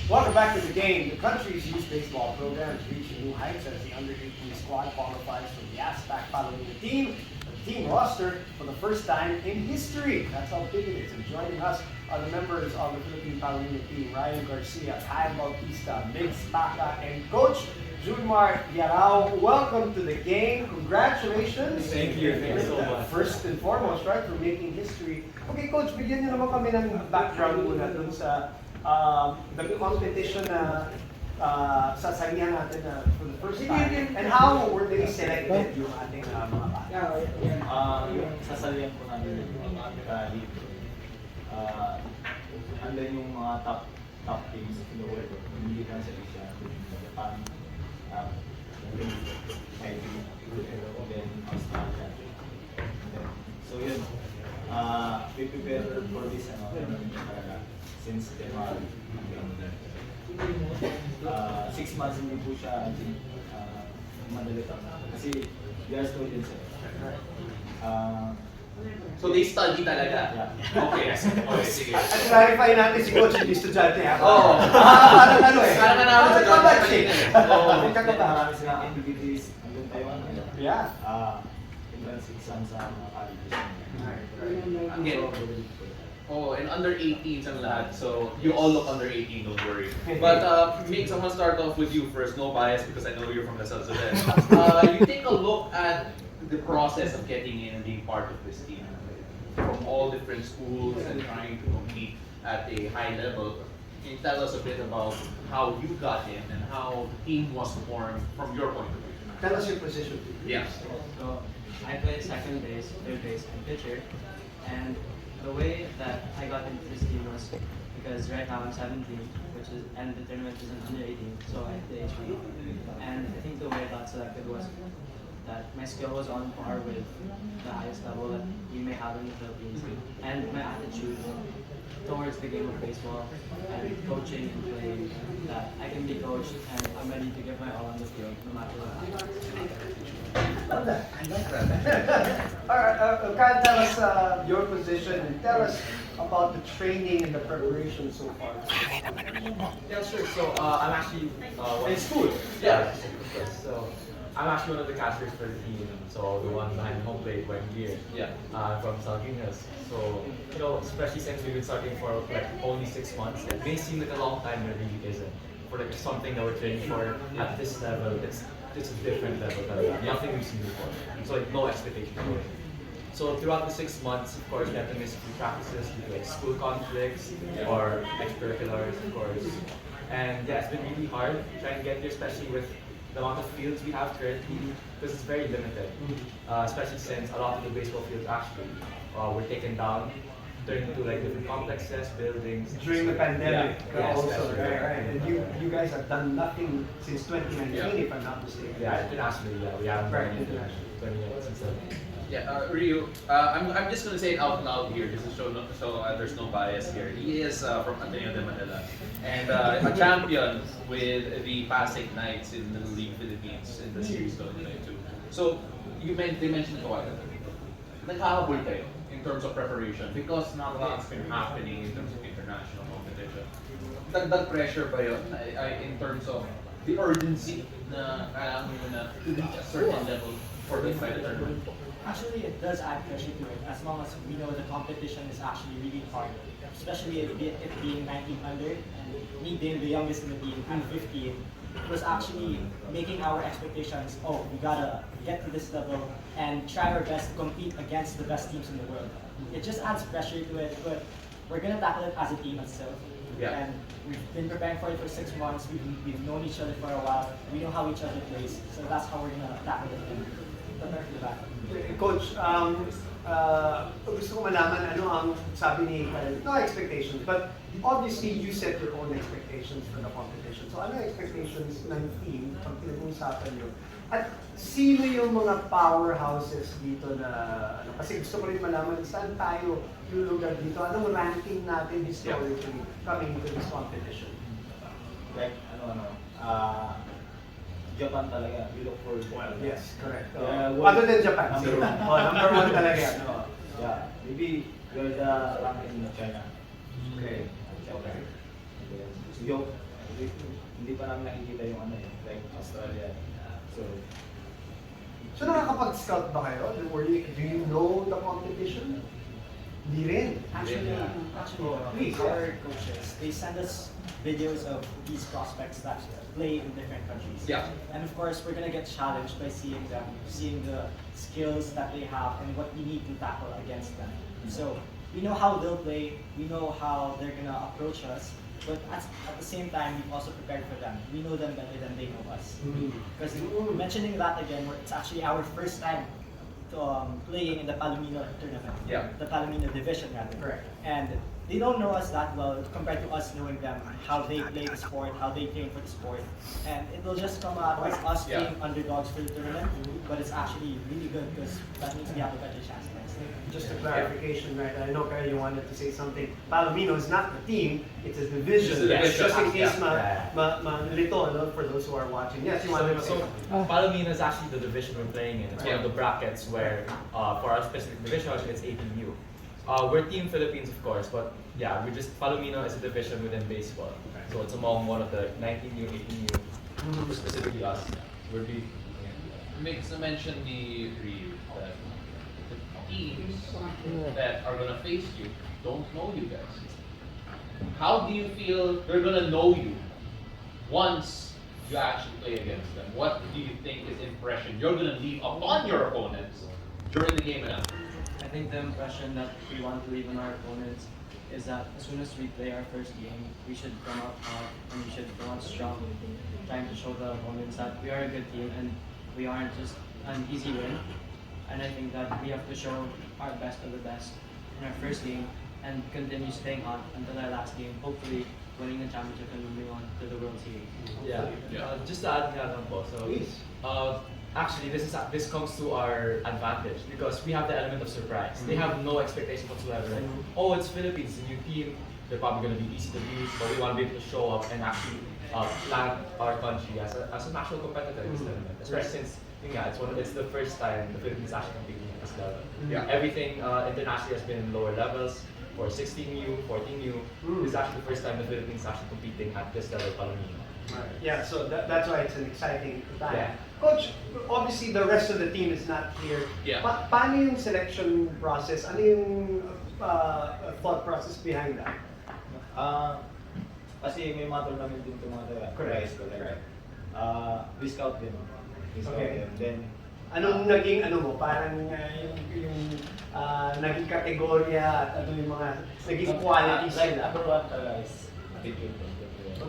Welcome back to the game. The country's youth baseball program is reaching new heights as the under-18 squad qualifies for the ASPAC Palomino team, the team roster for the first time in history. That's how big it is. And joining us are the members of the Philippine Palomino team, Ryan Garcia, Kyle Bautista, Mix Paca, and Coach Junmar Yarao. Welcome to the game. Congratulations. Thank you. Thank you so much. First and foremost, right, for making history. Okay, Coach, bigyan niyo naman kami ng background muna dun sa the competition na sasalihan natin for the first time. And how were they selected yung ating mga bata? Yung sasalihan po namin yung mga dito. Andun yung mga top teams in the world. Hindi lang sa Asia, Japan, then Australia. So yun, we prepare for this since January. 6 months hindi po siya madali kasi we are students. So they study talaga? Yeah. Okay, sige. At clarify natin si Coach yung estudyante ha? Oo. Parang ano eh? Parang namin sa Kakabatch eh. Oo. Marami silang activities hanggang Taiwan. Yeah. Entrance exam sa mga colleges. Again. Oh, and under 18s ang lahat. So you all look under 18, don't worry. But Ming, someone start off with you first. No bias because I know you're from Lasal. You take a look at the process of getting in and being part of this team from all different schools and trying to compete at a high level. Can you tell us a bit about how you got in and how the team was formed from your point of view? Tell us your position. Yeah. So I play second base, third base, and pitcher. And the way that I got into this team was because right now I'm 17, and the tournament is under 18, so I play HP. And I think the way I got selected was that my skill was on par with the highest level that we may have in the Philippines, and my attitude towards the game of baseball and coaching and playing, that I can be coached and I'm ready to give my all on the field no matter what happens. Love that. I like that. Alright, Kyle, tell us your position and tell us about the training and the preparation so far. Yeah, sure. So I'm actually In school? Yeah. So I'm actually one of the casters for the team. So the one behind home plate when here. Yeah. From Salguinas. So especially since we've been starting for like only 6 months, it may seem like a long time, but it really isn't. For like something that we're training for at this level, it's a different level. Nothing we've seen before. So like no expectation for it. So throughout the 6 months, of course, we have to miss a few practices due to like school conflicts or extracurriculars, of course. And yeah, it's been really hard trying to get here, especially with the amount of fields we have currently, because it's very limited. Especially since a lot of the baseball fields actually were taken down, turned into like different complexes, buildings. During the pandemic, Yeah. also, Yes, right? And you guys have done nothing since 2019, if I'm not mistaken. Yeah, internationally, we haven't Right, done anything internationally. 20 years since then. Yeah, Rio, I'm just gonna say it out loud here just to show there's no bias here. He is from Ateneo de Manila and a champion with the Pasig Knights in the League Philippines in the Series 2022. So they mentioned it a while ago. Naghahabol kayo in terms of preparation because not a lot's been happening in terms of international competition. Dagdag pressure ba yun in terms of the urgency na kailangan mo na to reach a certain level for the final tournament? Actually, it does add pressure to it, as long as we know the competition is actually really hard, especially it being 19 under, and me being the youngest in the team at 15, it was actually making our expectations, oh, we gotta get to this level and try our best to compete against the best teams in the world. It just adds pressure to it, but we're gonna tackle it as a team itself. Yeah. And we've been preparing for it for 6 months, we've known each other for a while, we know how each other plays, so that's how we're gonna tackle it and prepare for the battle. Coach, gusto ko malaman ano ang sabi ni Kyle, no expectations, but obviously you set your own expectations for the competition. So ano ang expectations ng team pag pinag-uusapan nyo? At sino yung mga powerhouses dito na, kasi gusto ko rin malaman saan tayo lulugar dito, anong ranking natin historically coming into this competition? Like Japan talaga, we look for Yes, correct. Yeah, Other than Japan. Number one. Number one talaga. No. Yeah, maybe we're the ranking in China. Okay. Okay. So Hindi pa namin nakikita yung ano eh, like Australia. So nakakapag-scout ba kayo? Do you know the competition? Hindi rin. Actually, Please, our coaches, they send us videos of these prospects that play in different countries. Yeah. And of course, we're gonna get challenged by seeing them, seeing the skills that they have and what we need to tackle against them. So we know how they'll play, we know how they're gonna approach us, but at the same time, we've also prepared for them. We know them better than they know us. Because mentioning that again, it's actually our first time to, playing in the Palomino tournament. Yeah. The Palomino division rather. Correct. And they don't know us that well compared to us knowing them, how they play the sport, how they train for the sport. And it will just come out as us Yeah. being underdogs for the tournament, but it's actually really good because that means we have a better chance next time. Just a clarification, right? I know Kyle, you wanted to say something. Palomino is not the team, it's a division. It's a division, Just in case yeah. malito, no, for those who are watching. Yes, you wanted to say So something. Palomino is actually the division we're playing in. It's one of Yeah. the brackets where, for our specific division, actually it's 18U. We're Team Philippines, of course, but yeah, Palomino is a division within baseball. So it's among one of the 19U, 18U, specifically us. We're the Makes a mention ni Ryu that the teams that are gonna face you don't know you guys. How do you feel they're gonna know you once you actually play against them? What do you think is impression you're gonna leave upon your opponents during the game and after? I think the impression that we want to leave on our opponents is that as soon as we play our first game, we should come out hard and we should go out strong, trying to show the opponents that we are a good team and we aren't just an easy win. And I think that we have to show our best of the best in our first game and continue staying on until our last game, hopefully winning the championship and moving on to the World Series. Yeah. Yeah. Just to add nga lang po, so Please. actually this comes to our advantage because we have the element of surprise. They have no expectation whatsoever. Like, oh, it's Philippines, it's a new team. They're probably going to be easy to beat, but we want to be able to show up and actually flag our country as a national competitor in this tournament. Especially since it's the first time the Philippines actually competing at this level. Yeah. Everything internationally has been lower levels. For 16U, 14U, this is actually the first time the Philippines is actually competing at this level, Palomino. Yeah, so that's why it's an exciting time. Yeah. Coach, obviously the rest of the team is not here. Yeah. Paano yung selection process? Ano yung thought process behind that? Kasi may mga tournament din ito mga taga. Correct. Correct. We scout din. We scout Okay. them. Then, Anong naging parang yung naging kategorya at ano yung mga naging qualities like nila? number one talaga is attitude.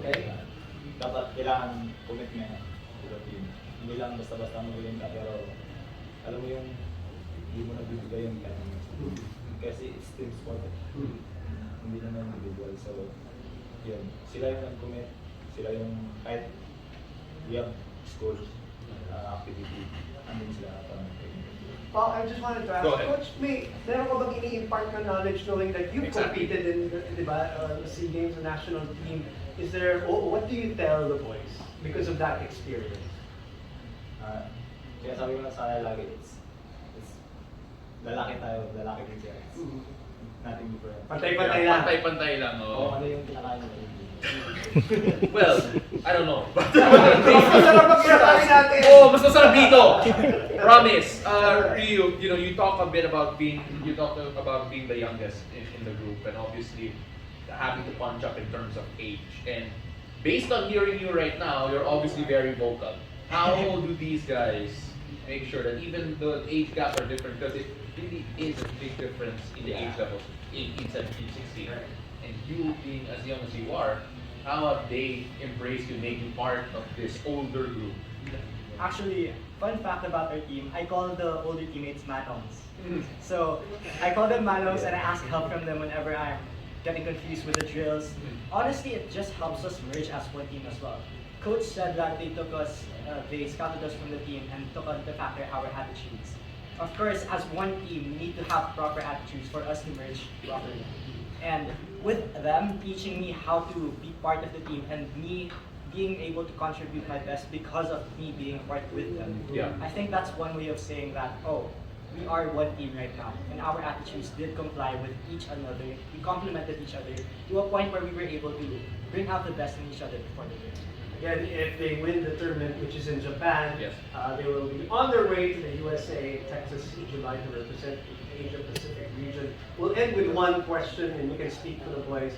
Okay. Dapat kailangan commitment to the team. Hindi lang basta-basta magaling ka, pero alam mo yung hindi mo nabibigay yung kanya. Kasi it's team sport. Hindi naman individual. So, yun. Sila yung nag-commit. Sila yung kahit we have schools, activity, andun sila parang Paul, I just wanted to ask, Go ahead. Coach, meron ka bang ini-impart na knowledge knowing that you Exactly. competed in the SEA Games, the national team? Is there, what do you tell the boys because of that experience? Kaya sabi ko lang sa kanila lagi, it's lalaki tayo, lalaki din siya. It's nothing different. Pantay-pantay lang. Pantay-pantay lang, Oo, oo. ano yung kinakain nila. Well, I don't know. Mas masarap ang kinakain natin! Oh, mas masarap dito. Promise. Ryu, you talk a bit about being the youngest in the group, and obviously having to punch up in terms of age. And based on hearing you right now, you're obviously very vocal. How do these guys make sure that even the age gaps are different, because it really is a big difference in the age levels, 18, 17, 16. And you being as young as you are, how have they embraced you, made you part of this older group? Actually, fun fact about our team, I call the older teammates Manongs. So I call them Manongs and I ask help from them whenever I'm getting confused with the drills. Honestly, it just helps us merge as one team as well. Coach said that they scouted us from the team and took into factor our attitudes. Of course, as one team, we need to have proper attitudes for us to merge properly. And with them teaching me how to be part of the team and me being able to contribute my best because of me being part with them. Yeah. I think that's one way of saying that, oh, we are one team right now, and our attitudes did comply with each another. We complemented each other to a point where we were able to bring out the best in each other before the game. Again, if they win the tournament, which is in Japan, Yes. they will be on their way to the USA, Texas, July to represent the Asia Pacific region. We'll end with one question, and you can speak for the boys.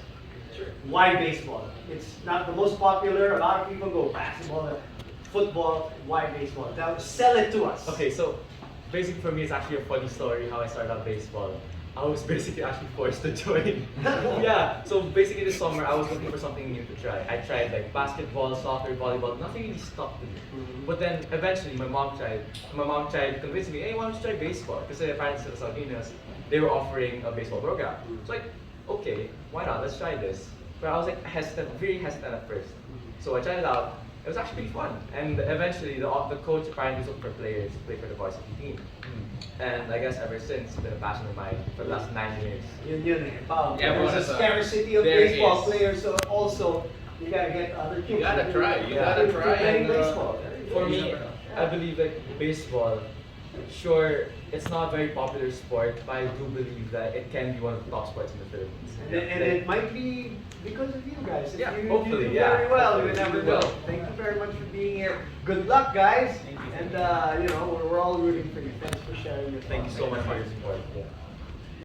Why baseball? It's not the most popular. A lot of people go basketball, football. Why baseball? Sell it to us. Okay, so basically for me, it's actually a funny story how I started out baseball. I was basically actually forced to join. Yeah, so basically this summer I was looking for something new to try. I tried like basketball, soccer, volleyball, nothing really stuck to me. But then eventually my mom tried convincing me, hey, why don't you try baseball? Because apparently sa Salinas, they were offering a baseball program. So like, okay, why not? Let's try this. But I was like hesitant, very hesitant at first. So I tried it out. It was actually pretty fun. And eventually the coach apparently was looking for players to play for the varsity team. And I guess ever since, it's been a passion of mine for the last 9 years. Yun eh. Wow. Yeah, There's a but scarcity of there baseball is. players, so also you gotta get other kids. You gotta try. You Yeah. gotta try. Playing And, baseball. For You me, never know. I believe like baseball, sure, it's not a very popular sport, but I do believe that it can be one of the top sports in the Philippines. And it might be because of you guys. If Yeah, you, hopefully, you do yeah. very well. You Hopefully, never you know. will. Thank you very much for being here. Good luck, guys. And you know, we're all rooting for you. Thanks for sharing your Thank you thoughts. so much for your support. Yeah.